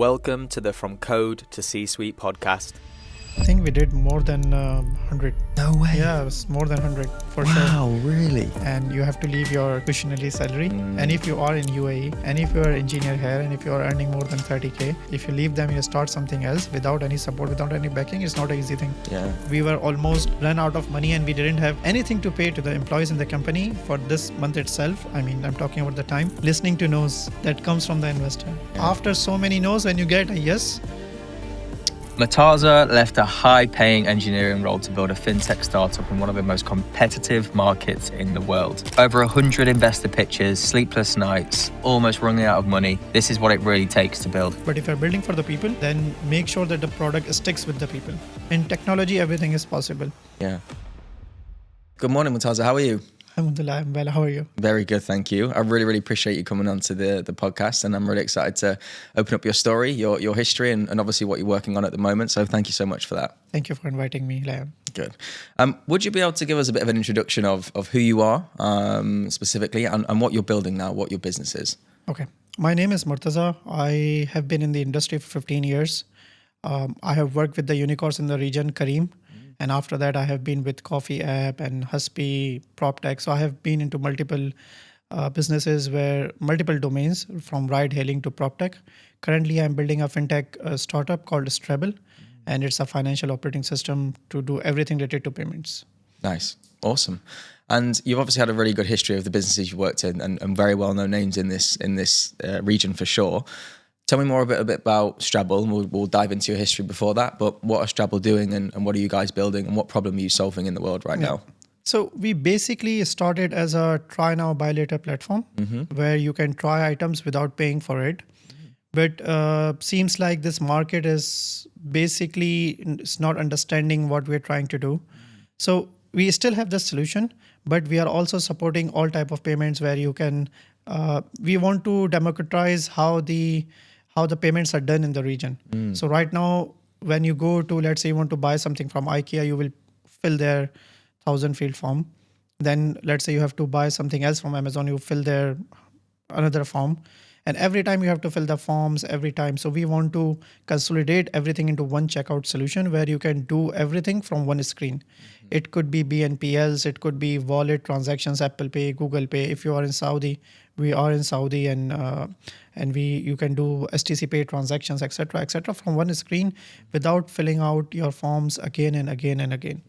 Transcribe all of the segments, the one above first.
Welcome to the From Code to C-Suite podcast. I think we did more than 100. No way. Yeah, it was more than 100 for sure. Wow, really? And you have to leave your cushiony salary. And if you are in UAE, and if you are an engineer here, and if you are earning more than 30K, if you leave them, you start something else without any support, without any backing, it's not an easy thing. Yeah. We were almost run out of money and we didn't have anything to pay to the employees in the company for this month itself. I mean, I'm talking about the time. Listening to no's that comes from the investor. Yeah. After so many no's, when you get a yes, Murtaza left a high-paying engineering role to build a fintech startup in one of the most competitive markets in the world. Over 100 investor pitches, sleepless nights, almost running out of money. This is what it really takes to build. But if you're building for the people, then make sure that the product sticks with the people. In technology, everything is possible. Yeah. Good morning, Murtaza. How are you? Alhamdulillah, I'm well. How are you? Very good, thank you. I really appreciate you coming on to the podcast, and I'm really excited to open up your story, your history, and obviously what you're working on at the moment. So thank you so much for that. Thank you for inviting me, Liam. Good. Would you be able to give us a bit of an introduction of who you are specifically and what you're building now, what your business is? Okay. My name is Murtaza. I have been in the industry for 15 years. I have worked with the unicorns in the region, Kareem. And after that, I have been with Coffee App and Huspi, PropTech. So I have been into multiple businesses where multiple domains from ride hailing to PropTech. Currently, I'm building a fintech startup called Strable, and it's a financial operating system to do everything related to payments. Nice. Awesome. And you've obviously had a really good history of the businesses you've worked in and very well-known names in this region for sure. Tell me more a bit about Strable. We'll dive into your history before that, but what are Strable doing and what are you guys building and what problem are you solving in the world right now? So we basically started as a try now, buy later platform where you can try items without paying for it. But seems like this market is basically it's not understanding what we're trying to do. So we still have the solution, but we are also supporting all type of payments where you can, we want to democratize how the payments are done in the region. So right now, when you go to, let's say you want to buy something from IKEA, you will fill their 1,000 field form. Then let's say you have to buy something else from Amazon, you fill their another form. And every time you have to fill the forms every time. So we want to consolidate everything into one checkout solution where you can do everything from one screen. It could be BNPLs, it could be wallet transactions, Apple Pay, Google Pay. If you are in Saudi, we are in Saudi, and you can do STC Pay transactions, etc., from one screen without filling out your forms again and again and again.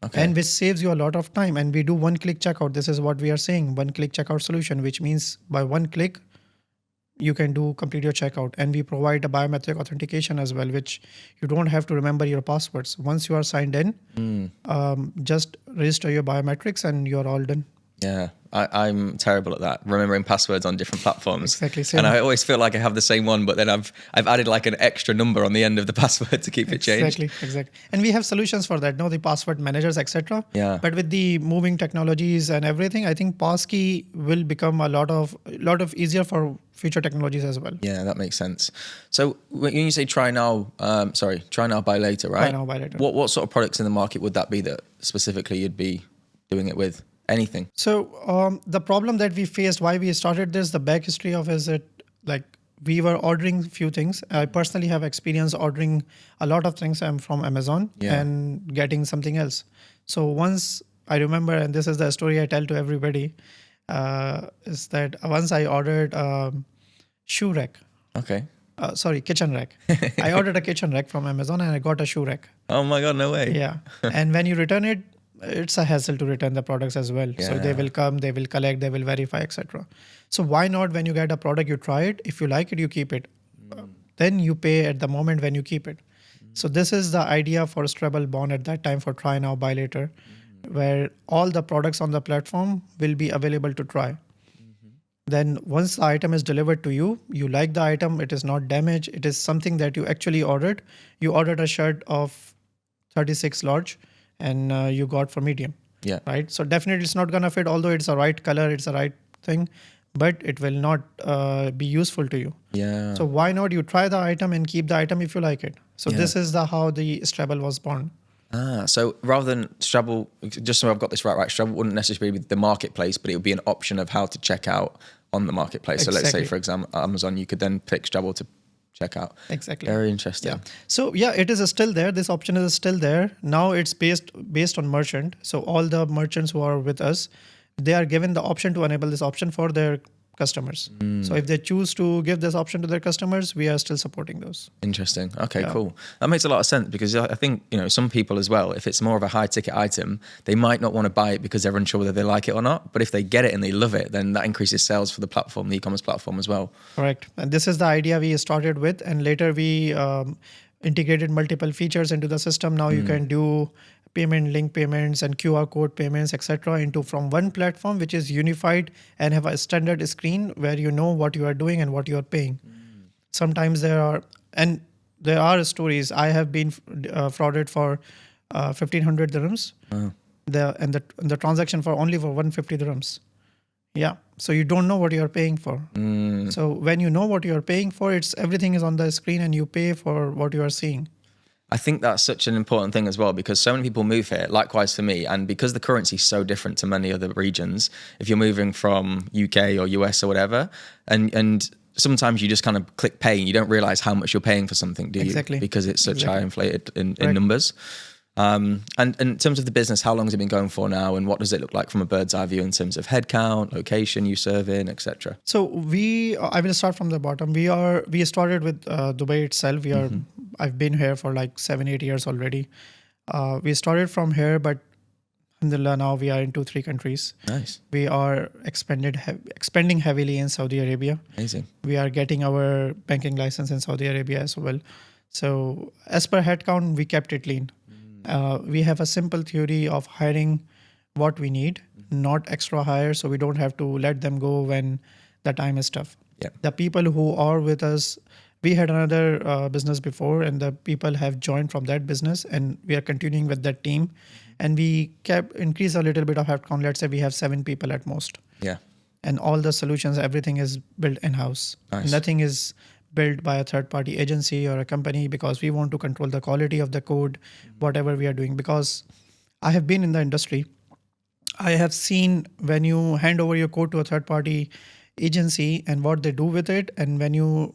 Okay. And which saves you a lot of time. And we do one-click checkout. This is what we are saying, one-click checkout solution, which means by one click, you can complete your checkout. And we provide a biometric authentication as well, which you don't have to remember your passwords. Once you are signed in, just register your biometrics and you're all done. Yeah, I'm terrible at that, remembering passwords on different platforms. Exactly. Same. And I always feel like I have the same one, but then I've added like an extra number on the end of the password to keep it changed. Exactly. And we have solutions for that, the password managers, etc. Yeah. But with the moving technologies and everything, I think passkey will become a lot of easier for future technologies as well. Yeah, that makes sense. So when you say try now, buy later, right? Try now, buy later. What sort of products in the market would that be that specifically you'd be doing it with? Anything? So the problem that we faced, why we started this, the back history of is it like we were ordering few things. I personally have experience ordering a lot of things from Amazon and getting something else. So once I remember, and this is the story I tell to everybody, is that once I ordered shoe rack. Okay. Kitchen rack. I ordered a kitchen rack from Amazon and I got a shoe rack. Oh my God, no way. Yeah. And when you return it, it's a hassle to return the products as well. Yeah. So they will come, they will collect, they will verify, etc. So why not when you get a product, you try it. If you like it, you keep it. Then you pay at the moment when you keep it. So this is the idea for Strable born at that time for try now, buy later, where all the products on the platform will be available to try. Then once the item is delivered to you, you like the item, it is not damaged, it is something that you actually ordered. You ordered a shirt of 36 large and you got for medium. Yeah. Right. So definitely it's not going to fit, although it's the right color, it's the right thing, but it will not be useful to you. Yeah. So why not you try the item and keep the item if you like it. So this is how the Strable was born. So rather than Strable, just so I've got this right, Strable wouldn't necessarily be the marketplace, but it would be an option of how to check out on the marketplace. Exactly. So let's say, for example, Amazon, you could then pick Strable to check out. Exactly. Very interesting. Yeah. So yeah, it is still there. This option is still there. Now it's based on merchant. So all the merchants who are with us, they are given the option to enable this option for their customers. So if they choose to give this option to their customers, we are still supporting those. Interesting. Okay, cool. That makes a lot of sense because I think, some people as well, if it's more of a high ticket item, they might not want to buy it because they're unsure whether they like it or not. But if they get it and they love it, then that increases sales for the platform, the e-commerce platform as well. Correct. And this is the idea we started with. And later we integrated multiple features into the system. Now you can do payment link payments and QR code payments, etc. into from one platform, which is unified and have a standard screen where you know what you are doing and what you are paying. Sometimes there are stories. I have been frauded for 1,500 dirhams. Wow. The transaction for 150 dirhams. Yeah. So you don't know what you are paying for. So when you know what you are paying for, everything is on the screen and you pay for what you are seeing. I think that's such an important thing as well because so many people move here, likewise for me, and because the currency is so different to many other regions, if you're moving from UK or US or whatever, and sometimes you just kind of click pay and you don't realize how much you're paying for something, do you? Exactly. Because it's such high inflated in numbers. And in terms of the business, how long has it been going for now, and what does it look like from a bird's eye view in terms of headcount, location you serve in, etc.? So I will start from the bottom. We started with Dubai itself. I've been here for like 7-8 years already. We started from here, but alhamdulillah, now we are in 2-3 countries. Nice. We are expanding heavily in Saudi Arabia. Amazing. We are getting our banking license in Saudi Arabia as well. So as per headcount, we kept it lean. We have a simple theory of hiring what we need, not extra hire, so we don't have to let them go when the time is tough. Yeah. The people who are with us, we had another business before, and the people have joined from that business, and we are continuing with that team. And we increase a little bit of headcount. Let's say we have 7 people at most. Yeah. And all the solutions, everything is built in-house. Nice. Nothing is built by a third-party agency or a company because we want to control the quality of the code, whatever we are doing. Because I have been in the industry. I have seen when you hand over your code to a third-party agency and what they do with it, and when you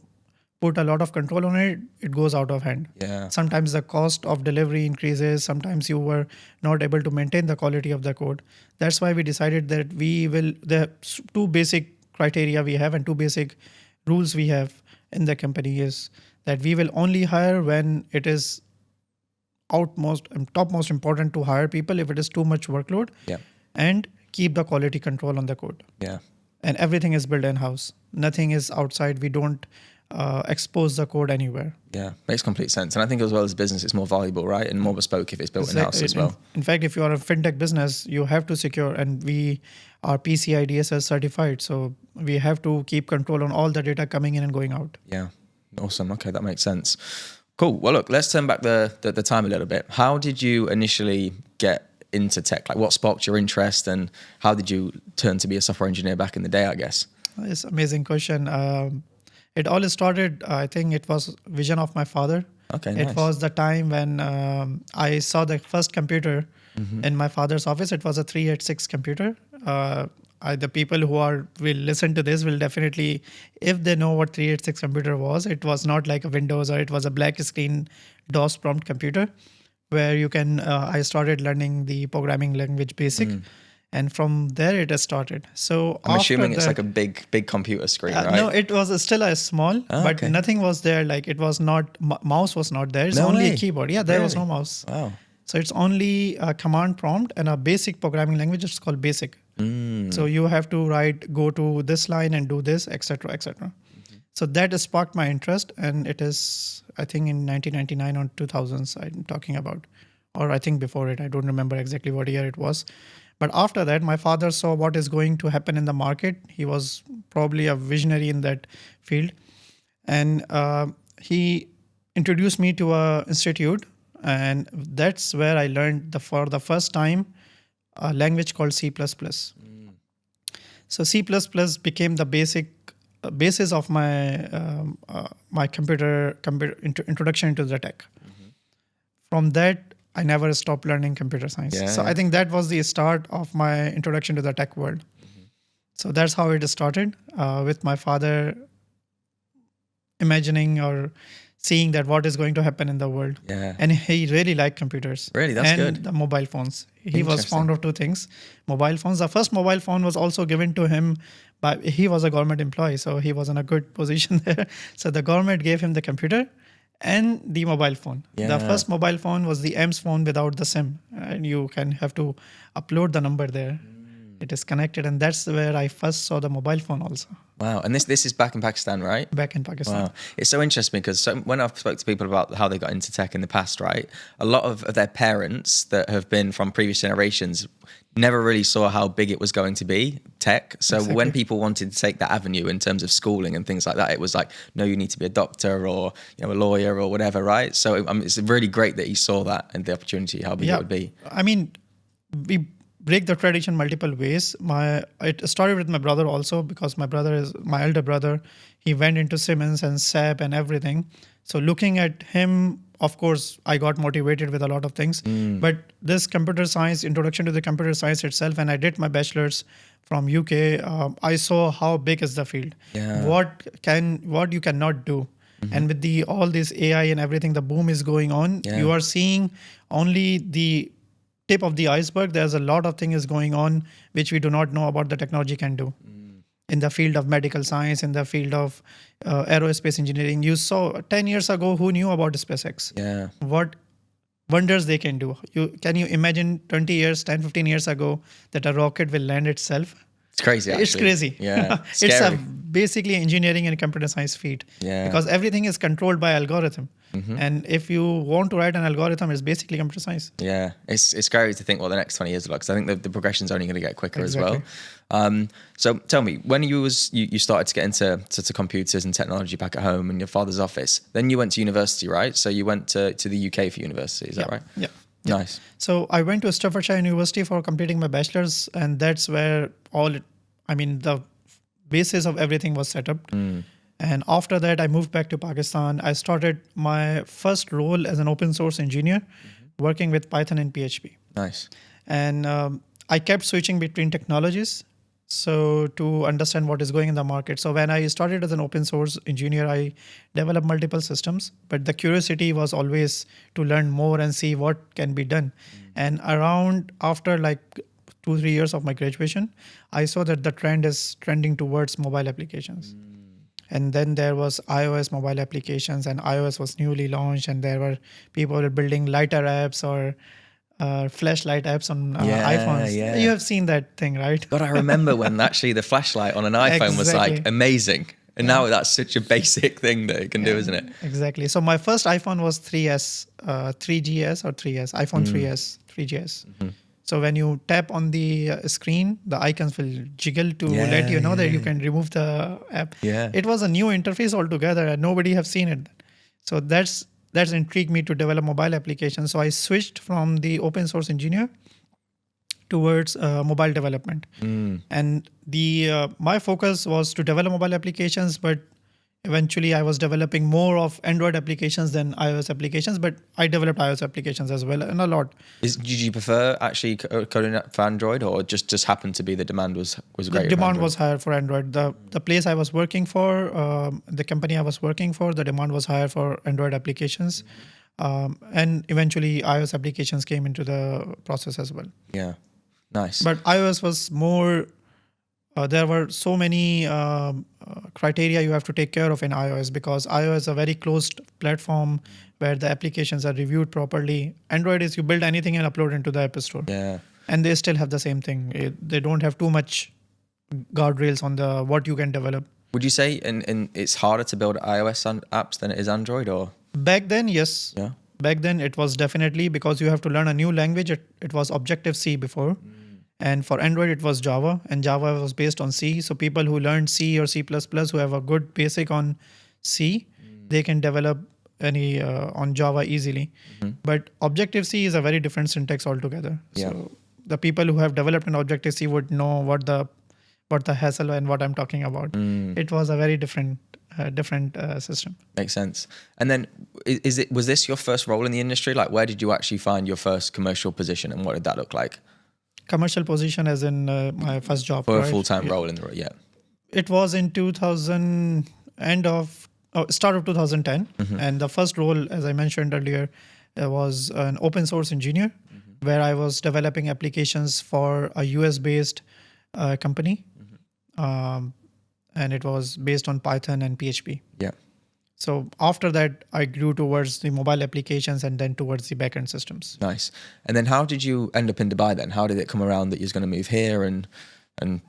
put a lot of control on it, it goes out of hand. Yeah. Sometimes the cost of delivery increases. Sometimes you were not able to maintain the quality of the code. That's why we decided that the 2 basic criteria we have and 2 basic rules we have in the company is that we will only hire when it is topmost important to hire people if it is too much workload. Yeah. And keep the quality control on the code. Yeah. And everything is built in-house. Nothing is outside. We don't expose the code anywhere. Yeah, makes complete sense. And I think as well as business, it's more valuable, right? And more bespoke if it's built in-house as well. In fact, if you are a fintech business, you have to secure, and we are PCI DSS certified. So we have to keep control on all the data coming in and going out. Yeah, awesome. Okay, that makes sense. Cool. Well, look, let's turn back the time a little bit. How did you initially get into tech? Like what sparked your interest and how did you turn to be a software engineer back in the day, I guess? It's an amazing question. It all started, I think it was vision of my father. Okay, nice. It was the time when I saw the first computer in my father's office. It was a 386 computer. The people who will listen to this will definitely, if they know what 386 computer was, it was not like a Windows or it was a black screen DOS prompt computer where you can, I started learning the programming language BASIC. And from there it has started. So I'm assuming it's like a big computer screen, right? No, it was still a small, but nothing was there. Like it was not, mouse was not there. It's only a keyboard. Yeah, there was no mouse. Wow. So it's only a command prompt and a basic programming language. It's called BASIC. So you have to go to this line and do this, etc., etc. So that sparked my interest, and it is, I think, in 1999 or 2000s I'm talking about, or I think before it. I don't remember exactly what year it was. But after that, my father saw what is going to happen in the market. He was probably a visionary in that field. And he introduced me to an institute. And that's where I learned for the first time a language called C++. So C++ became the basis of my my computer introduction into the tech. From that, I never stopped learning computer science. I think that was the start of my introduction to the tech world. So that's how it started with my father imagining or seeing that what is going to happen in the world. Yeah. And he really liked computers. Really? That's and good. the mobile phones. He was Interesting. fond of two things. Mobile phones. The first mobile phone was also given to him by, he was a government employee, so he was in a good position there. So the government gave him the computer and the mobile phone. The Yeah. first mobile phone was the EMS phone without the SIM. And you can have to upload the number there. It is connected, and that's where I first saw the mobile phone also, Wow. And this is back in Pakistan, right? back in Pakistan. Wow. It's so interesting because when I've spoke to people about how they got into tech in the past, right, a lot of their parents that have been from previous generations never really saw how big it was going to be, tech. So Exactly. when people wanted to take that avenue in terms of schooling and things like that, it was like, no, you need to be a doctor or a lawyer or whatever, right? So it's really great that he saw that and the opportunity, how big it would be. I mean, we break the tradition multiple ways. It started with my brother also, because my brother is my elder brother. He went into Siemens and SAP and everything. So looking at him, of course, I got motivated with a lot of things. But this computer science, introduction to the computer science itself, and I did my bachelor's from UK, I saw how big is the field. Yeah. What you cannot do. And with all this AI and everything, the boom is going on. Yeah. You are seeing only the tip of the iceberg. There's a lot of things going on which we do not know about the technology can do. In the field of medical science, in the field of aerospace engineering. You saw 10 years ago, who knew about SpaceX? Yeah. What wonders they can do. Can you imagine 20 years, 10, 15 years ago that a rocket will land itself? It's crazy, actually. It's crazy. Yeah. It's Scary. basically engineering and computer science feat. Yeah. Because everything is controlled by algorithm. And if you want to write an algorithm, it's basically computer science. Yeah, it's scary to think what the next 20 years are like, because I think the progression's only going to get quicker as well. So tell me, when you started to get into computers and technology back at home in your father's office, then you went to university, right? So you went to the UK for university, is that right? Yeah. Nice. So I went to Staffordshire University for completing my bachelor's, and that's where the basis of everything was set up. And after that, I moved back to Pakistan. I started my first role as an open source engineer, working with Python and PHP. Nice. And I kept switching between technologies, so to understand what is going in the market. So when I started as an open source engineer, I developed multiple systems, but the curiosity was always to learn more and see what can be done. And after like 2-3 years of my graduation, I saw that the trend is trending towards mobile applications. And then there was iOS mobile applications, and iOS was newly launched, and there were people building lighter apps or flashlight apps on iPhones. Yeah. You have seen that thing, right? God, I remember when actually the flashlight on an iPhone was like Exactly. amazing. And now that's such a basic thing that it can do, isn't it? Exactly. So my first iPhone was 3GS or 3S, iPhone 3GS. So when you tap on the screen, the icons will jiggle to let you know that you can remove the app. Yeah. It was a new interface altogether, and nobody have seen it. So that's intrigued me to develop mobile applications. So I switched from the open source engineer towards mobile development. And my focus was to develop mobile applications, but eventually I was developing more of Android applications than iOS applications, but I developed iOS applications as well, and a lot. Did you prefer actually coding for Android, or just happened to be the demand was great? The demand was higher for Android. The place I was working for, the company I was working for, the demand was higher for Android applications. And eventually iOS applications came into the process as well. Yeah, nice. But iOS was more, there were so many criteria you have to take care of in iOS, because iOS is a very closed platform where the applications are reviewed properly. Android is you build anything and upload into the App Store. Yeah. And they still have the same thing. They don't have too much guardrails on what you can develop. Would you say it's harder to build iOS apps than it is Android, or? Back then, yes. Yeah. Back then, it was definitely, because you have to learn a new language. It was Objective-C before. And for Android, it was Java, and Java was based on C. So people who learned C or C++, who have a good basic on C, they can develop any on Java easily. But Objective-C is a very different syntax altogether. Yeah. So the people who have developed an Objective-C would know what the hassle and what I'm talking about. It was a very different system. Makes sense. And then was this your first role in the industry? Like, where did you actually find your first commercial position, and what did that look like? Commercial position as in my first job. For right? a full-time Yeah. role in the, yeah. It was in 2000, end of start of 2010. And the first role, as I mentioned earlier, was an open source engineer, where I was developing applications for a US-based company. And it was based on Python and PHP. Yeah. So after that, I grew towards the mobile applications and then towards the backend systems. Nice. And then how did you end up in Dubai then? How did it come around that you was going to move here and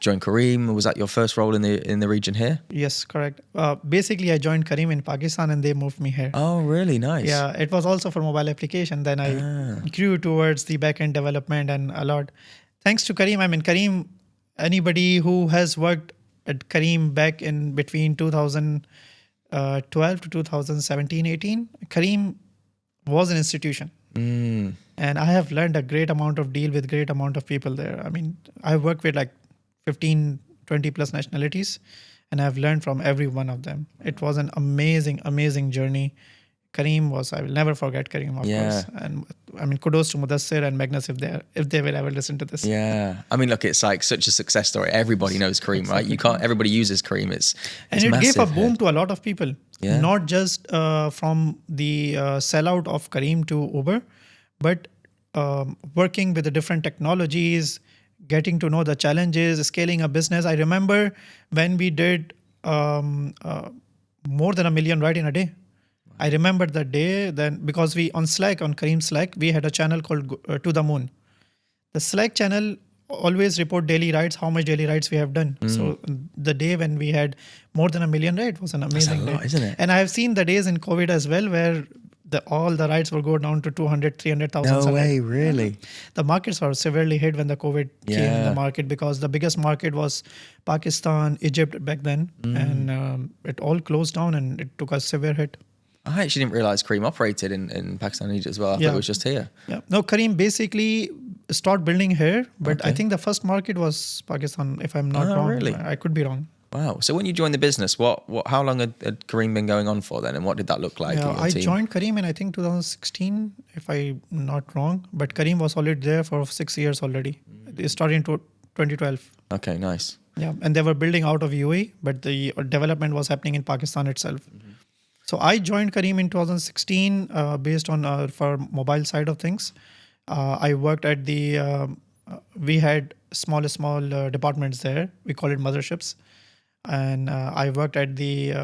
join Kareem? Was that your first role in the region here? Yes, correct. Basically, I joined Kareem in Pakistan and they moved me here. Oh, really? Nice. Yeah, it was also for mobile application. Then I grew towards the backend development and a lot. Thanks to Kareem. I mean, Kareem, anybody who has worked at Kareem back in between 2012 to 2017, 18, Kareem was an institution. And I have learned a great amount of deal with great amount of people there. I mean, I worked with like 15, 20 plus nationalities, and I've learned from every one of them. It was an amazing, amazing journey. Kareem was, I will never forget Kareem, of course. And I mean, kudos to Mudassir and Magnus if they will ever listen to this. Yeah. I mean, look, it's like such a success story. Everybody knows Kareem, right? You can't, everybody uses Kareem. It's and it massive gave a boom to a lot of people. Yeah. Not just from the sellout of Kareem to Uber, but working with the different technologies, getting to know the challenges, scaling a business. I remember when we did more than 1 million right in a day. I remember that day then because we on Slack, on Kareem Slack, we had a channel called To the Moon. The Slack channel always report daily rides, how much daily rides we have done. So the day when we had more than 1 million rides was an amazing That's a lot, day. isn't it? And I have seen the days in COVID as well where all the rides will go down to 200, 300,000. No way, really? The markets were severely hit when the COVID came in the market because the biggest market was Pakistan, Egypt back then. And it all closed down and it took a severe hit. I actually didn't realize Kareem operated in Pakistan and Egypt as well. I thought it was just here. Yeah. No, Kareem basically started building here, but I think the first market was Pakistan, if I'm not wrong. Really? I could be wrong. Wow. So when you joined the business, how long had Kareem been going on for then, and what did that look like? Yeah, at your I team? joined Kareem in I think 2016, if I'm not wrong. But Kareem was already there for 6 years already. They started in 2012. Okay, nice. Yeah, and they were building out of UAE, but the development was happening in Pakistan itself. So I joined Kareem in 2016 based on for mobile side of things. I worked at we had small departments there. We call it motherships. And I worked at the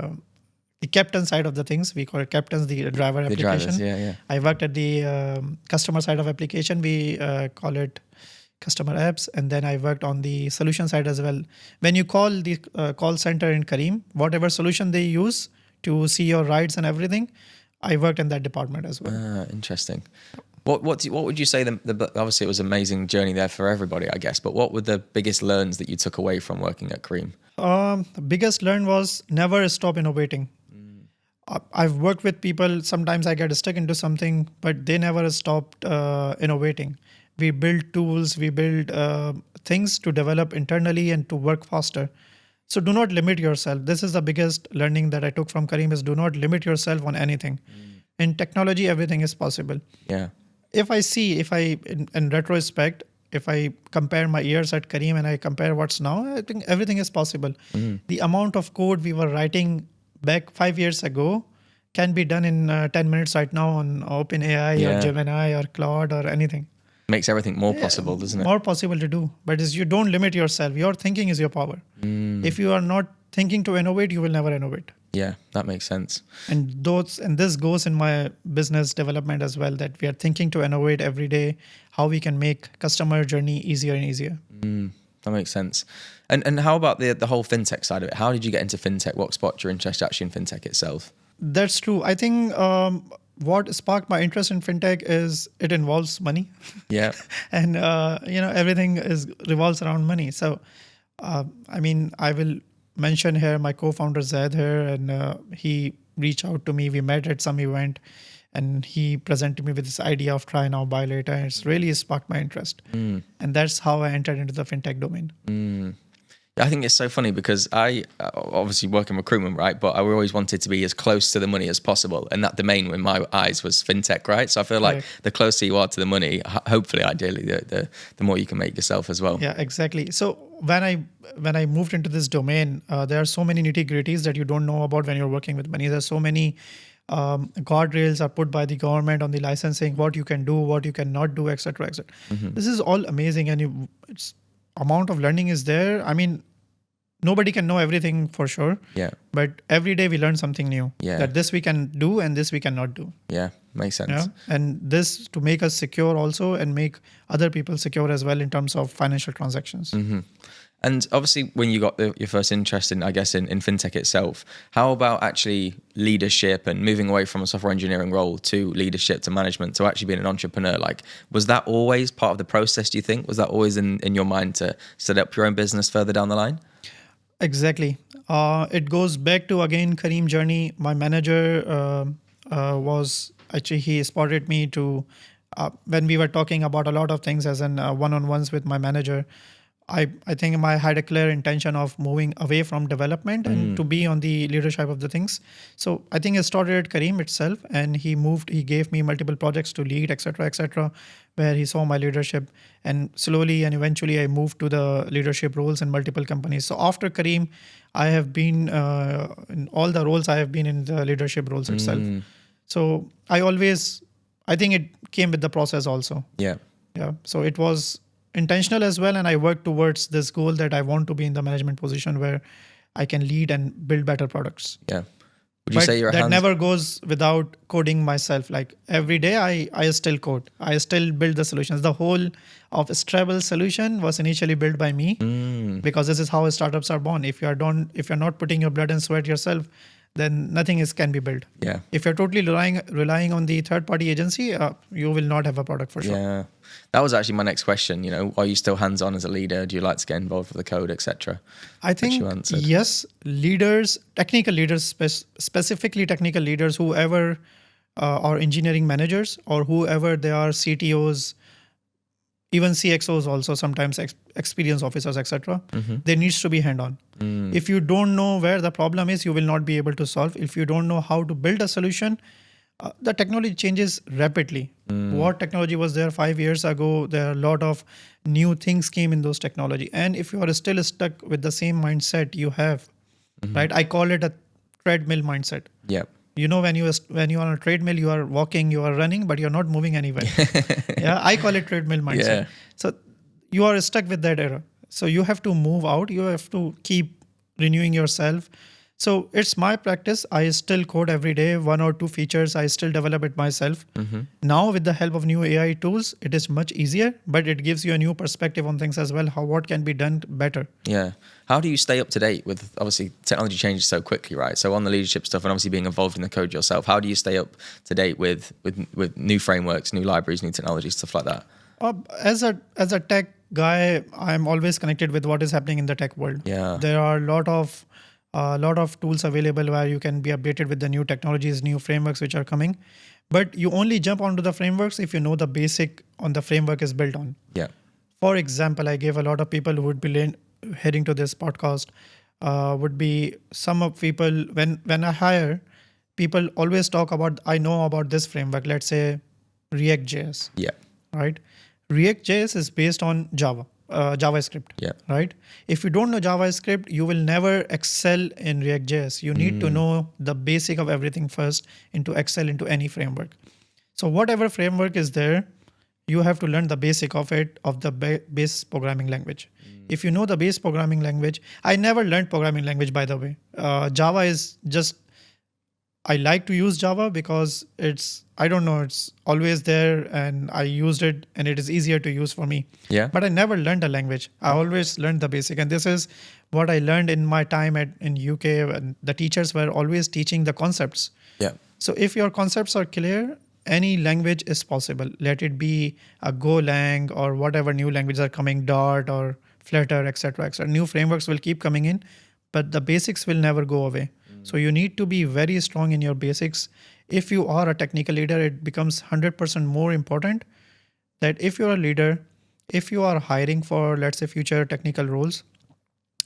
captain side of the things. We call it captains, the driver application. Drivers, yeah. I worked at the customer side of application. We call it customer apps. And then I worked on the solution side as well. When you call the call center in Kareem, whatever solution they use to see your rides and everything, I worked in that department as well. Interesting. What would you say obviously it was an amazing journey there for everybody, I guess, but what were the biggest learns that you took away from working at Kareem? The biggest learn was never stop innovating. I've worked with people, sometimes I get stuck into something, but they never stopped innovating. We build tools, we build things to develop internally and to work faster. So do not limit yourself. This is the biggest learning that I took from Kareem is do not limit yourself on anything. In technology, everything is possible. Yeah. If I in retrospect, if I compare my years at Kareem and I compare what's now, I think everything is possible. The amount of code we were writing back 5 years ago can be done in 10 minutes right now on OpenAI or Gemini or Claude or anything. Makes everything more possible, doesn't it? More possible to do. But you don't limit yourself. Your thinking is your power. If you are not thinking to innovate, you will never innovate. Yeah, that makes sense. And this goes in my business development as well, that we are thinking to innovate every day, how we can make customer journey easier and easier. That makes sense. And how about the whole fintech side of it? How did you get into fintech? What sparked your interest actually in fintech itself? That's true. I think what sparked my interest in fintech is it involves money. Yeah. And everything revolves around money. So I mean, I will mention here my co-founder Zaid here, and he reached out to me. We met at some event and he presented me with this idea of try now, buy later. And it's really sparked my interest. And that's how I entered into the fintech domain. I think it's so funny because I obviously work in recruitment, right? But I always wanted to be as close to the money as possible. And that domain in my eyes was fintech, right? So I feel like the closer you are to the money, hopefully, ideally, the more you can make yourself as well. Yeah, exactly. So when I moved into this domain, there are so many nitty-gritties that you don't know about when you're working with money. There's so many guardrails are put by the government on the licensing, what you can do, what you cannot do, etc., etc. This is all amazing, and it's amount of learning is there. I mean, nobody can know everything for sure. Yeah. But every day we learn something new. Yeah. That this we can do and this we cannot do. Yeah, makes sense. Yeah. And this to make us secure also and make other people secure as well in terms of financial transactions. And obviously, when you got your first interest in, I guess, in fintech itself, how about actually leadership and moving away from a software engineering role to leadership, to management, to actually being an entrepreneur? Like, was that always part of the process, do you think? Was that always in your mind to set up your own business further down the line? Exactly. It goes back to, again, Kareem journey. My manager was actually, he spotted me to, when we were talking about a lot of things as in one-on-ones with my manager, I think I had a clear intention of moving away from development and to be on the leadership of the things. So I think it started at Kareem itself, and he gave me multiple projects to lead, etc., where he saw my leadership, and slowly and eventually I moved to the leadership roles in multiple companies. So after Kareem, I have been in all the roles, I have been in the leadership roles itself. So I think it came with the process also. Yeah. So it was intentional as well, and I work towards this goal that I want to be in the management position where I can lead and build better products. Yeah. Would you say you're that never goes without coding myself. Like every day I still code. I still build the solutions. The whole of Scrabble solution was initially built by me because this is how startups are born. If you're not putting your blood and sweat yourself, then nothing can be built. Yeah. If you're totally relying on the third-party agency, you will not have a product for sure. Yeah. That was actually my next question. You know, are you still hands-on as a leader? Do you like to get involved with the code, etc.? I think yes, leaders, technical leaders, specifically technical leaders, whoever are engineering managers or whoever they are, CTOs, even CXOs also, sometimes experience officers, etc. There needs to be hand-on. If you don't know where the problem is, you will not be able to solve. If you don't know how to build a solution, the technology changes rapidly. What technology was there 5 years ago, there are a lot of new things came in those technology. And if you are still stuck with the same mindset you have, right? I call it a treadmill mindset. Yeah. You know, when you are on a treadmill, you are walking, you are running, but you're not moving anywhere. I call it treadmill mindset. Yeah. So you are stuck with that error. So you have to move out. You have to keep renewing yourself. So it's my practice. I still code every day, 1 or 2 features. I still develop it myself. Now with the help of new AI tools, it is much easier, but it gives you a new perspective on things as well, what can be done better. Yeah. How do you stay up to date with, obviously technology changes so quickly, right? So on the leadership stuff and obviously being involved in the code yourself, how do you stay up to date with new frameworks, new libraries, new technologies, stuff like that? As a tech guy, I'm always connected with what is happening in the tech world. Yeah. There are a lot of tools available where you can be updated with the new technologies, new frameworks which are coming. But you only jump onto the frameworks if you know the basic on the framework is built on. Yeah. For example, I gave a lot of people who would be heading to this podcast, would be some of people, when I hire, people always talk about, I know about this framework, let's say React.js. Yeah. Right? React.js is based on JavaScript. Yeah. Right? If you don't know JavaScript, you will never excel in React.js. You need to know the basic of everything first into excel into any framework. So whatever framework is there, you have to learn the basic of it, of the base programming language. If you know the base programming language, I never learned programming language, by the way. Java is just, I like to use Java because it's always there and I used it and it is easier to use for me. Yeah. But I never learned a language. I always learned the basic. And this is what I learned in my time in UK, and the teachers were always teaching the concepts. Yeah. So if your concepts are clear, any language is possible. Let it be a Golang or whatever new languages are coming, Dart or Flutter, etc. New frameworks will keep coming in, but the basics will never go away. So you need to be very strong in your basics. If you are a technical leader, it becomes 100% more important that if you're a leader, if you are hiring for, let's say, future technical roles,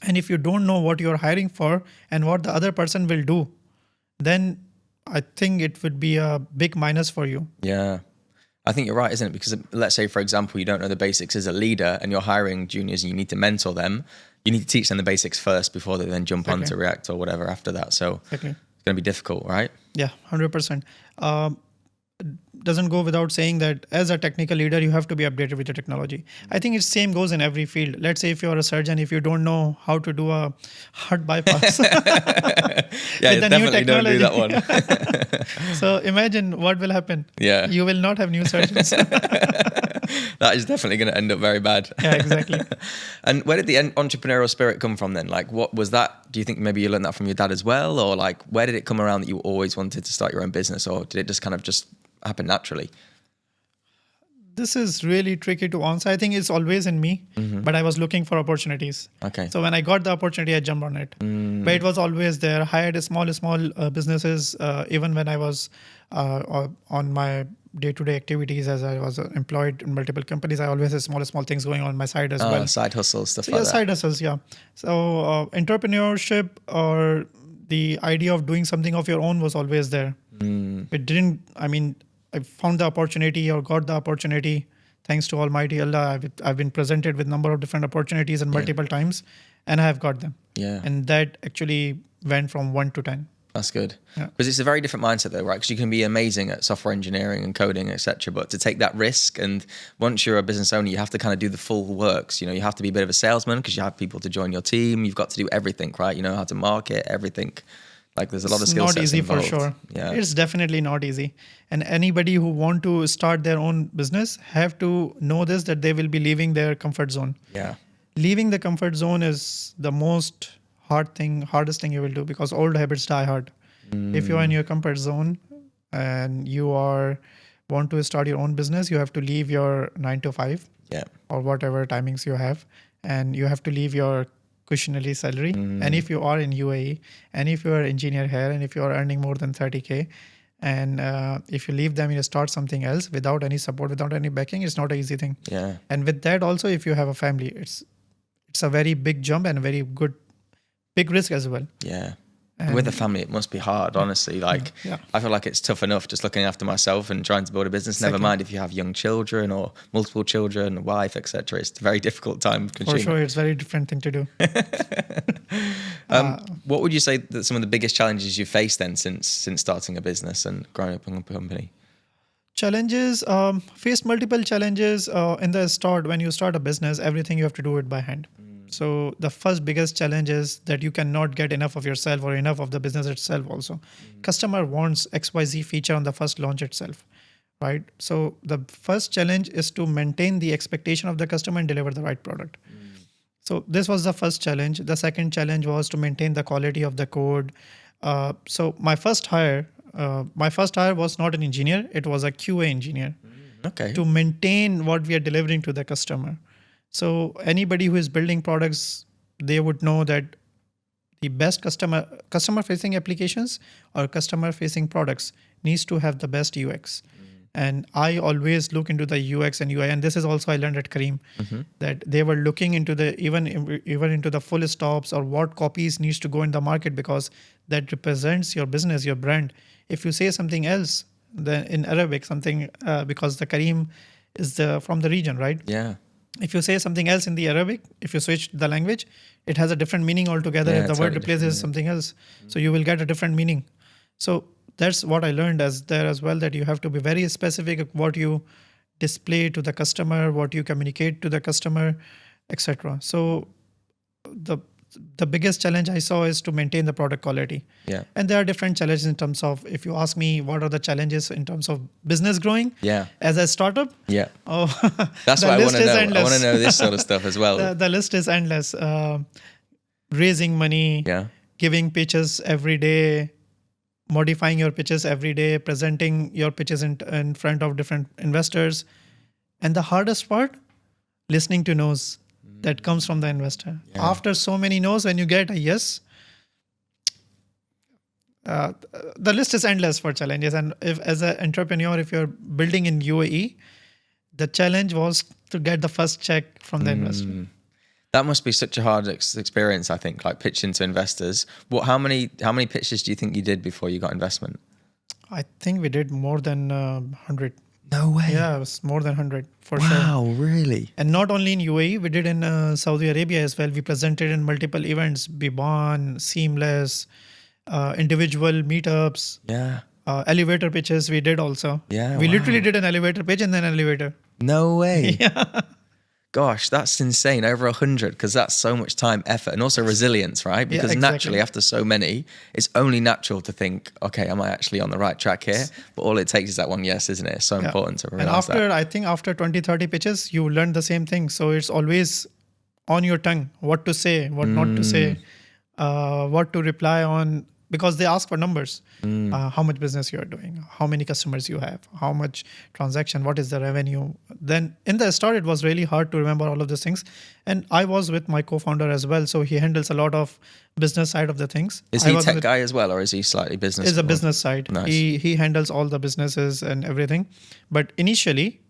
And if you don't know what you're hiring for and what the other person will do, then I think it would be a big minus for you. Yeah. I think you're right, isn't it? Because let's say, for example, you don't know the basics as a leader and you're hiring juniors and you need to mentor them. You need to teach them the basics first before they then jump on to React or whatever after that. So it's going to be difficult, right? Yeah, 100%. Doesn't go without saying that as a technical leader, you have to be updated with the technology. I think it's same goes in every field. Let's say if you're a surgeon, if you don't know how to do a heart bypass, yeah, definitely don't do that one. So imagine what will happen. Yeah, you will not have new surgeons. That is definitely going to end up very bad. Yeah, exactly. And where did the entrepreneurial spirit come from then? Like, what was that? Do you think maybe you learned that from your dad as well? Or like, where did it come around that you always wanted to start your own business? Or did it just kind of just happen naturally? This is really tricky to answer. I think it's always in me, but I was looking for opportunities. Okay. So when I got the opportunity, I jumped on it. But it was always there. I had small businesses, even when I was on my day-to-day activities as I was employed in multiple companies. I always had small things going on my side as well. Side hustles, stuff So like that. side hustles, yeah. So entrepreneurship or the idea of doing something of your own was always there. It didn't, I found the opportunity or got the opportunity thanks to Almighty Allah. I've been presented with number of different opportunities and multiple times, and I have got them. Yeah. And that actually went from 1 to 10. That's good. Yeah. Because it's a very different mindset though, right? Because you can be amazing at software engineering and coding, etc. But to take that risk, and once you're a business owner, you have to kind of do the full works. You know, you have to be a bit of a salesman because you have people to join your team. You've got to do everything, right? You know how to market everything. Like there's a lot of skill sets It's not easy involved. for sure. Yeah. It's definitely not easy. And anybody who want to start their own business have to know this, that they will be leaving their comfort zone. Yeah. Leaving the comfort zone is the most hardest thing you will do, because old habits die hard. If you are in your comfort zone and you want to start your own business, you have to leave your 9 to 5 or whatever timings you have, and you have to leave your cushionary salary. And if you are in UAE, and if you are an engineer here, and if you are earning more than 30K, and if you leave them, you start something else without any support, without any backing, it's not an easy thing. Yeah. And with that also, if you have a family, it's a very big jump and very big risk as well. Yeah. And with a family, it must be hard, honestly. Like, I feel like it's tough enough just looking after myself and trying to build a business. Never mind if you have young children or multiple children, a wife, etc. It's a very difficult time consuming. For sure, it's a very different thing to do. What would you say that some of the biggest challenges you faced then since starting a business and growing up in a company? Challenges, faced multiple challenges in the start. When you start a business, everything you have to do it by hand. So the first biggest challenge is that you cannot get enough of yourself or enough of the business itself also. Customer wants XYZ feature on the first launch itself, right? So the first challenge is to maintain the expectation of the customer and deliver the right product. So this was the first challenge. The second challenge was to maintain the quality of the code. So my first hire was not an engineer. It was a QA engineer to maintain what we are delivering to the customer. So anybody who is building products, they would know that the best customer facing applications or customer facing products needs to have the best UX. And I always look into the UX and UI. And this is also I learned at Kareem, that they were looking into the even into the full stops or what copies needs to go in the market, because that represents your business, your brand. If you say something else then in Arabic, something because the Kareem is from the region, right? Yeah. If you say something else in the Arabic, if you switch the language, it has a different meaning altogether. If the word replaces something else, so you will get a different meaning. So that's what I learned as well, that you have to be very specific of what you display to the customer, what you communicate to the customer, etc. So the biggest challenge I saw is to maintain the product quality. Yeah. And there are different challenges in terms of, if you ask me what are the challenges in terms of business growing as a startup. Yeah. That's what I want to know. I want to know this sort of stuff as well. The list is endless. Raising money, giving pitches every day, modifying your pitches every day, presenting your pitches in front of different investors. And the hardest part, listening to no's that comes from the investor. After so many no's, when you get a yes, the list is endless for challenges. And if as an entrepreneur, if you're building in UAE, the challenge was to get the first check from the investor. That must be such a hard experience, I think, like pitching to investors. How many pitches do you think you did before you got investment? I think we did more than 100. No way. Yeah, it was more than 100 for sure. Wow, really? And not only in UAE, we did in Saudi Arabia as well. We presented in multiple events, Biban, Seamless, individual meetups, elevator pitches we did also. Yeah, we wow. literally did an elevator pitch and then an elevator. No way. Yeah. Gosh, that's insane. Over 100, because that's so much time, effort, and also resilience, right? Because naturally, after so many, it's only natural to think, okay, am I actually on the right track here? But all it takes is that one yes, isn't it? It's so important to realize and I think after 20, 30 pitches, you learn the same thing. So it's always on your tongue, what to say, what not to say, what to reply on, because they ask for numbers. How much business you are doing, how many customers you have, how much transaction, what is the revenue. Then in the start, it was really hard to remember all of these things. And I was with my co-founder as well. So he handles a lot of business side of the things. Is he a tech guy as well, or is he slightly business? Is a business side. Nice. He handles all the businesses and everything. But initially,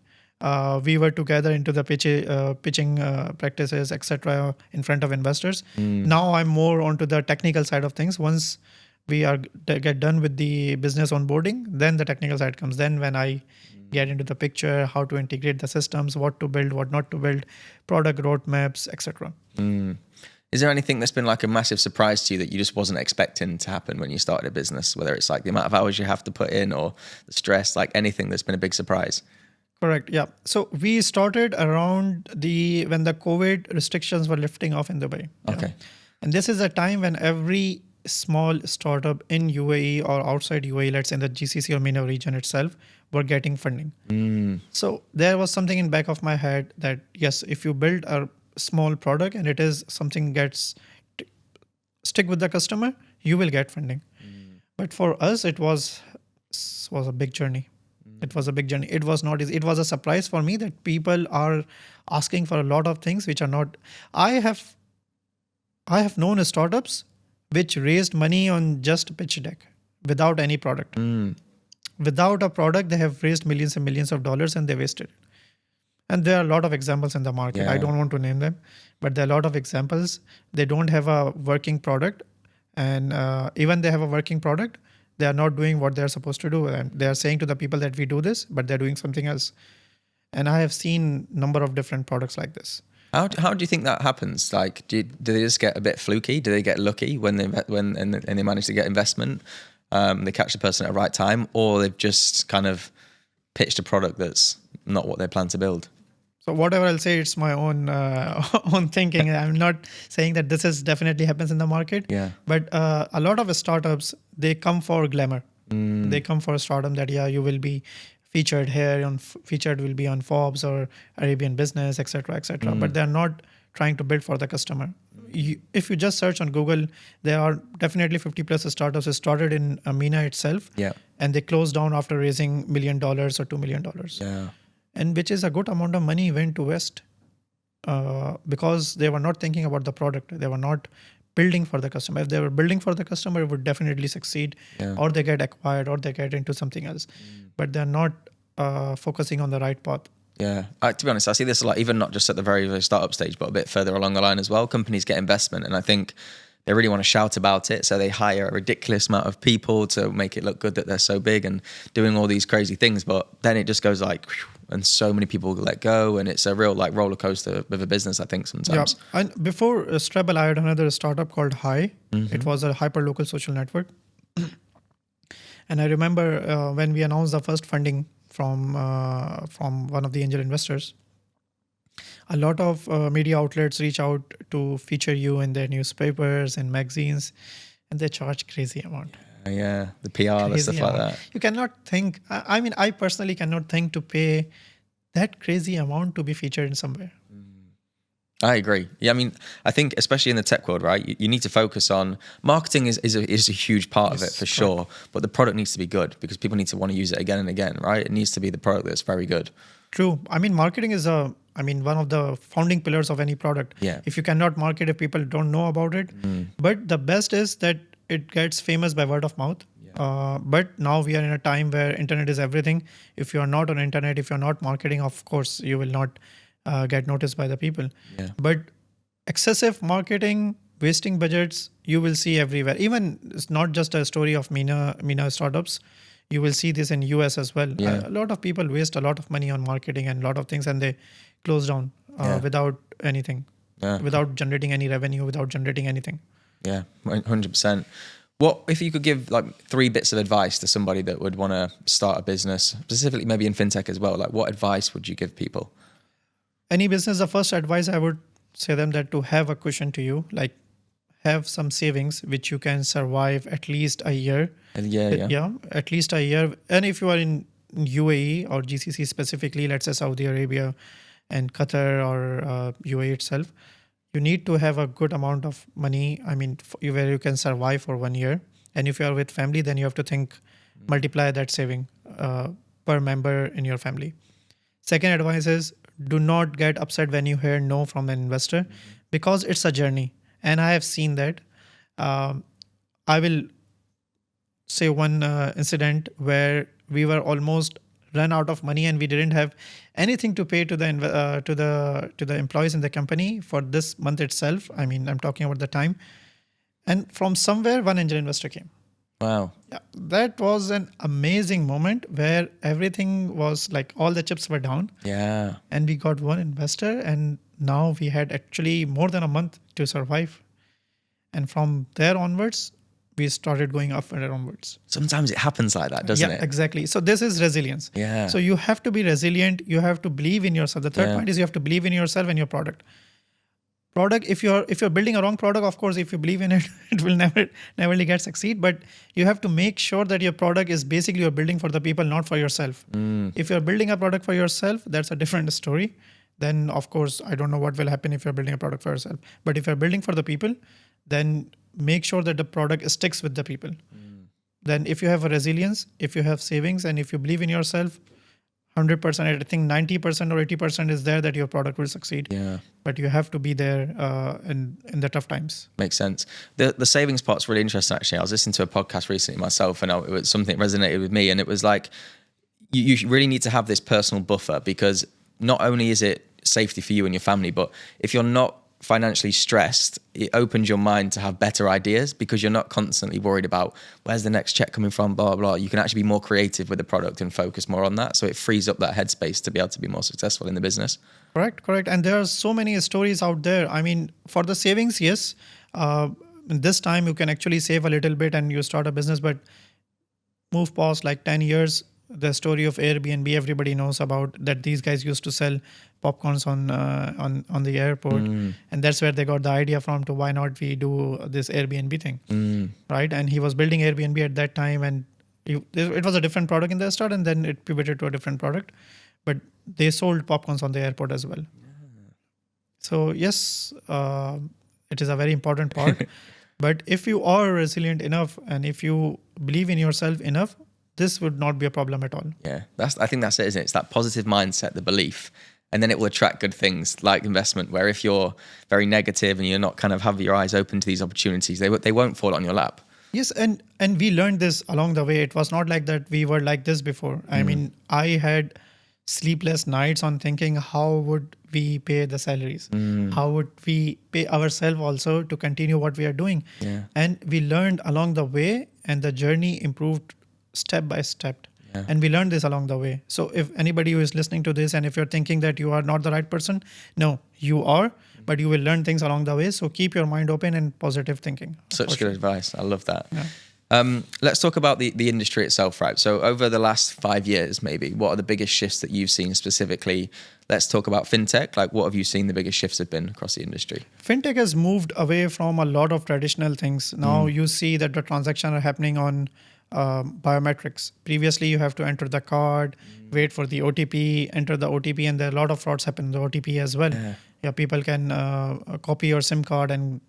we were together into the pitching practices, etc., in front of investors. Now I'm more onto the technical side of things. Once we get done with the business onboarding, then the technical side comes. Then when I get into the picture, how to integrate the systems, what to build, what not to build, product roadmaps, etc. Is there anything that's been like a massive surprise to you that you just wasn't expecting to happen when you started a business, whether it's like the amount of hours you have to put in or the stress, like anything that's been a big surprise? Correct. Yeah. So we started around when the COVID restrictions were lifting off in Dubai. Okay. And this is a time when every small startup in UAE or outside UAE, let's say in the GCC or MENA region itself, were getting funding. So there was something in back of my head that yes, if you build a small product and it is something gets stick with the customer, you will get funding. But for us, it was a big journey. It was a big journey. It was not easy. It was a surprise for me that people are asking for a lot of things which are not. I have known startups which raised money on just a pitch deck without any product. Without a product, they have raised millions and millions of dollars and they wasted it. And there are a lot of examples in the market. I don't want to name them, but there are a lot of examples. They don't have a working product, and even they have a working product, they are not doing what they're supposed to do. And they are saying to the people that we do this, but they're doing something else. And I have seen a number of different products like this. How do you think that happens? Like, do they just get a bit fluky? Do they get lucky when they manage to get investment? They catch the person at the right time, or they've just kind of pitched a product that's not what they plan to build? So whatever I'll say, it's my own own thinking. I'm not saying that this is definitely happens in the market. Yeah. But a lot of startups, they come for glamour. They come for stardom that you will be featured here, featured will be on Forbes or Arabian Business, etc., etc. But they're not trying to build for the customer. If you just search on Google, there are definitely 50 plus startups that started in MENA itself, and they closed down after raising $1 million or $2 million. Yeah. And which is a good amount of money went to West because they were not thinking about the product. They were not building for the customer. If they were building for the customer, it would definitely succeed, or they get acquired, or they get into something else. But they're not focusing on the right path. Yeah. To be honest, I see this a lot, even not just at the very, very startup stage, but a bit further along the line as well. Companies get investment, and I think they really want to shout about it. So they hire a ridiculous amount of people to make it look good that they're so big and doing all these crazy things. But then it just goes like, and so many people let go, and it's a real like roller coaster of a business, I think, sometimes. Yeah. And before Strebel, I had another startup called Hi. It was a hyper-local social network. And I remember when we announced the first funding from one of the angel investors, a lot of media outlets reach out to feature you in their newspapers and magazines, and they charge crazy amount. Yeah, the PR and stuff like that. You cannot think, I personally cannot think to pay that crazy amount to be featured in somewhere. I agree. Yeah, I mean, I think especially in the tech world, right, you need to focus on marketing is a huge part of it for sure, but the product needs to be good because people need to want to use it again and again, right? It needs to be the product that's very good. True. I mean, marketing is one of the founding pillars of any product. Yeah. If you cannot market, if people don't know about it, but the best is that it gets famous by word of mouth. Yeah. But now we are in a time where internet is everything. If you are not on internet, if you're not marketing, of course, you will not get noticed by the people. Yeah. But excessive marketing, wasting budgets, you will see everywhere. Even it's not just a story of Mina startups. You will see this in US as well. Yeah. A lot of people waste a lot of money on marketing and a lot of things, and they close down Yeah. without anything, Yeah. without generating any revenue, without generating anything. Yeah, 100%. What if you could give like 3 bits of advice to somebody that would want to start a business, specifically maybe in fintech as well? Like, what advice would you give people? Any business, the first advice I would say them that to have a cushion to you, like have some savings which you can survive at least a year. Yeah. At least a year. And if you are in UAE or GCC specifically, let's say Saudi Arabia and Qatar or UAE itself, you need to have a good amount of money. I mean, where you can survive for 1 year. And if you are with family, then you have to think, multiply that saving per member in your family. Second advice is do not get upset when you hear no from an investor because it's a journey. And I have seen that. I will say one incident where we were almost run out of money and we didn't have anything to pay to the employees in the company for this month itself. I mean, I'm talking about the time. And from somewhere, one angel investor came. Wow. Yeah, that was an amazing moment where everything was like all the chips were down. Yeah. And we got one investor, and now we had actually more than a month to survive. And from there onwards, we started going up and onwards. Sometimes it happens like that, doesn't it? Exactly. So this is resilience. Yeah. So you have to be resilient. You have to believe in yourself. The third point is you have to believe in yourself and your product. If you're building a wrong product, of course, if you believe in it, it will never get succeed. But you have to make sure that your product is basically you're building for the people, not for yourself. If you're building a product for yourself, that's a different story. Then of course, I don't know what will happen if you're building a product for yourself. But if you're building for the people, then make sure that the product sticks with the people. Then if you have a resilience, if you have savings, and if you believe in yourself, 100%, I think 90% or 80% is there that your product will succeed. Yeah. But you have to be there in the tough times. Makes sense. The savings part's really interesting, actually. I was listening to a podcast recently myself, and it was something that resonated with me. And it was like, you really need to have this personal buffer, because not only is it safety for you and your family, but if you're not financially stressed, it opens your mind to have better ideas, because you're not constantly worried about where's the next check coming from, blah, blah, blah. You can actually be more creative with the product and focus more on that. So it frees up that headspace to be able to be more successful in the business. Correct. And there are so many stories out there. I mean, for the savings, yes, this time you can actually save a little bit and you start a business, but move past like 10 years, the story of Airbnb, everybody knows about that. These guys used to sell popcorns on the airport, and that's where they got the idea from to why not we do this Airbnb thing, right? And he was building Airbnb at that time, and it was a different product in the start, and then it pivoted to a different product, but they sold popcorns on the airport as well. So yes, it is a very important part. But if you are resilient enough and if you believe in yourself enough, this would not be a problem at all. Yeah, I think that's it, isn't it? It's that positive mindset, the belief, and then it will attract good things like investment, where if you're very negative and you're not kind of have your eyes open to these opportunities, they won't fall on your lap. Yes, and we learned this along the way. It was not like that we were like this before. I mean, I had sleepless nights on thinking, how would we pay the salaries? How would we pay ourselves also to continue what we are doing? Yeah. And we learned along the way, and the journey improved step by step. Yeah. And we learned this along the way. So if anybody who is listening to this and if you're thinking that you are not the right person, no, you are, but you will learn things along the way. So keep your mind open and positive thinking. Such good advice. I love that. Yeah. Let's talk about the industry itself, right? So over the last 5 years, maybe, what are the biggest shifts that you've seen specifically? Let's talk about fintech. Like, what have you seen the biggest shifts have been across the industry? Fintech has moved away from a lot of traditional things. Now you see that the transactions are happening on biometrics. Previously, you have to enter the card, wait for the OTP, enter the OTP, and there are a lot of frauds happen in the OTP as well. Yeah, people can copy your SIM card and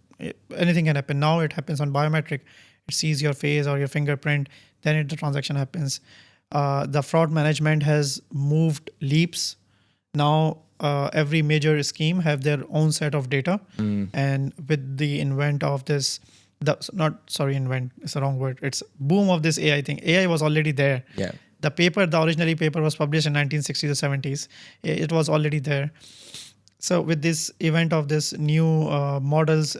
anything can happen. Now it happens on biometric. It sees your face or your fingerprint, then the transaction happens. The fraud management has moved leaps. Now every major scheme have their own set of data, and with the invent of this, it's the wrong word. It's boom of this AI thing. AI was already there. Yeah. The originally paper was published in 1960s or 70s. It was already there. So with this event of this new models,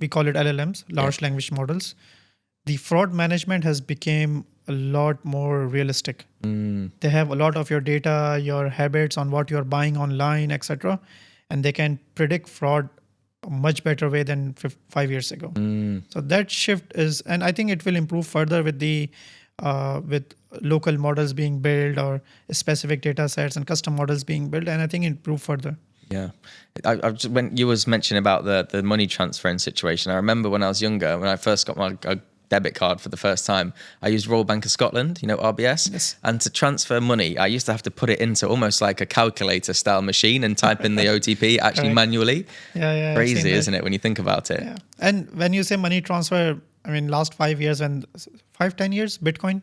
we call it LLMs, large language models, the fraud management has become a lot more realistic. They have a lot of your data, your habits on what you're buying online, etc., and they can predict fraud a much better way than 5 years ago. So that shift is, and I think it will improve further with the with local models being built or specific data sets and custom models being built, and I think improve further. Yeah, when you was mentioning about the money transferring situation, I remember when I was younger, when I first got my debit card for the first time, I used Royal Bank of Scotland, RBS. Yes. And to transfer money, I used to have to put it into almost like a calculator style machine and type in the OTP actually manually. Yeah. Crazy, isn't it, when you think about it? Yeah. And when you say money transfer, I mean, last 5 years and 5-10 years, Bitcoin,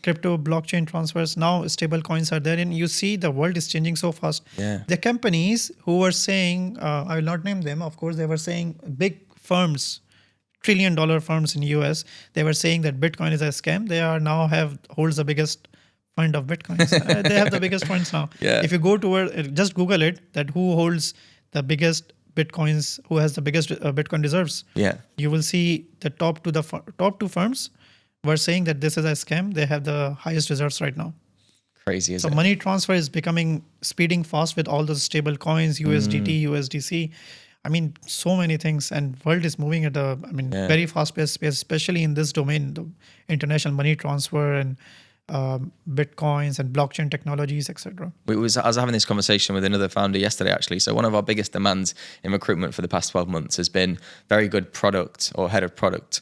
crypto, blockchain transfers, now stable coins are there. And you see the world is changing so fast. Yeah. The companies who were saying, I will not name them, of course, they were saying big firms, $1 trillion firms in US, they were saying that Bitcoin is a scam. They are now holds the biggest fund of Bitcoins. They have the biggest funds now. Yeah. If you go to just Google it, that who holds the biggest Bitcoins, who has the biggest Bitcoin reserves. Yeah. You will see the top two firms were saying that this is a scam. They have the highest reserves right now. Crazy, isn't So it? money transfer is speeding fast with all those stable coins, USDT, USDC. I mean, so many things, and world is moving at very fast pace, especially in this domain, the international money transfer and Bitcoins and blockchain technologies, etc. I was having this conversation with another founder yesterday, actually. So one of our biggest demands in recruitment for the past 12 months has been very good product or head of product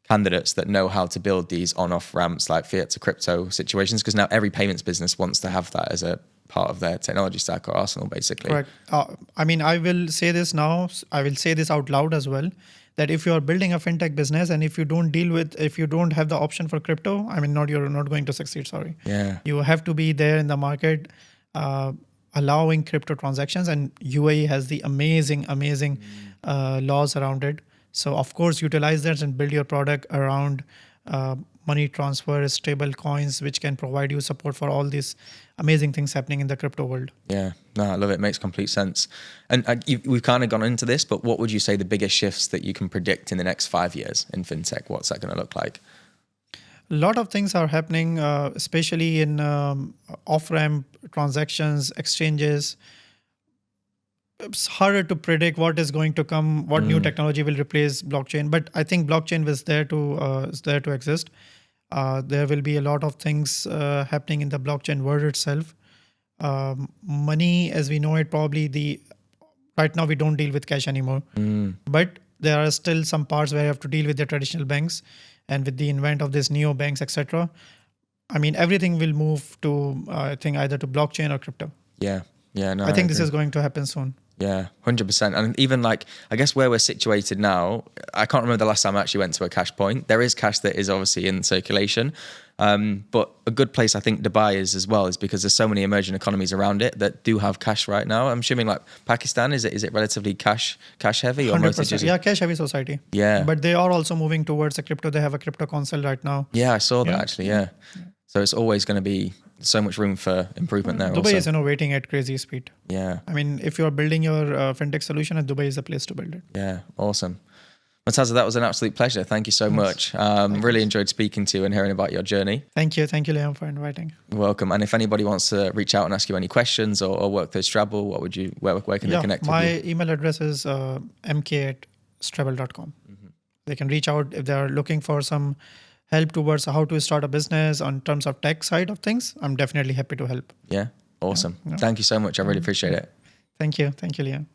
candidates that know how to build these on-off ramps like fiat to crypto situations, because now every payments business wants to have that as a part of their technology stack or arsenal, basically. Correct. I will say this now. I will say this out loud as well. That if you are building a fintech business and if you don't have the option for crypto, you're not going to succeed. Sorry. Yeah. You have to be there in the market, allowing crypto transactions, and UAE has the amazing laws around it. So of course, utilize that and build your product around money transfer, stable coins, which can provide you support for all these amazing things happening in the crypto world. Yeah, no, I love it. It makes complete sense. And we've kind of gone into this, but what would you say the biggest shifts that you can predict in the next 5 years in fintech? What's that going to look like? A lot of things are happening, especially in off-ramp transactions, exchanges. It's harder to predict what is going to come, what new technology will replace blockchain. But I think blockchain is there to exist. There will be a lot of things happening in the blockchain world itself. Money, as we know it, right now we don't deal with cash anymore. But there are still some parts where you have to deal with the traditional banks, and with the invent of these neo banks, etc. Everything will move to I think either to blockchain or crypto. Yeah. No, I think this is going to happen soon. Yeah, 100%. And even I guess where we're situated now, I can't remember the last time I actually went to a cash point. There is cash that is obviously in circulation. But a good place I think Dubai is as well is because there's so many emerging economies around it that do have cash right now. I'm assuming like Pakistan, is it relatively cash heavy? Or 100%. Yeah, cash heavy society. Yeah. But they are also moving towards a crypto. They have a crypto council right now. Yeah, I saw that actually, yeah. So it's always going to be so much room for improvement there. Dubai also is innovating at crazy speed. Yeah. If you're building your fintech solution, Dubai is the place to build it. Yeah, awesome. Murtaza, that was an absolute pleasure. Thank you so much. Really enjoyed speaking to you and hearing about your journey. Thank you, Liam, for inviting. You're welcome. And if anybody wants to reach out and ask you any questions or work through Strabble, where can they connect with you? My email address is mk@strabble.com. They can reach out if they're looking for some help towards how to start a business on terms of tech side of things. I'm definitely happy to help. Yeah, awesome. Thank you so much. I really appreciate it. Thank you, Liam.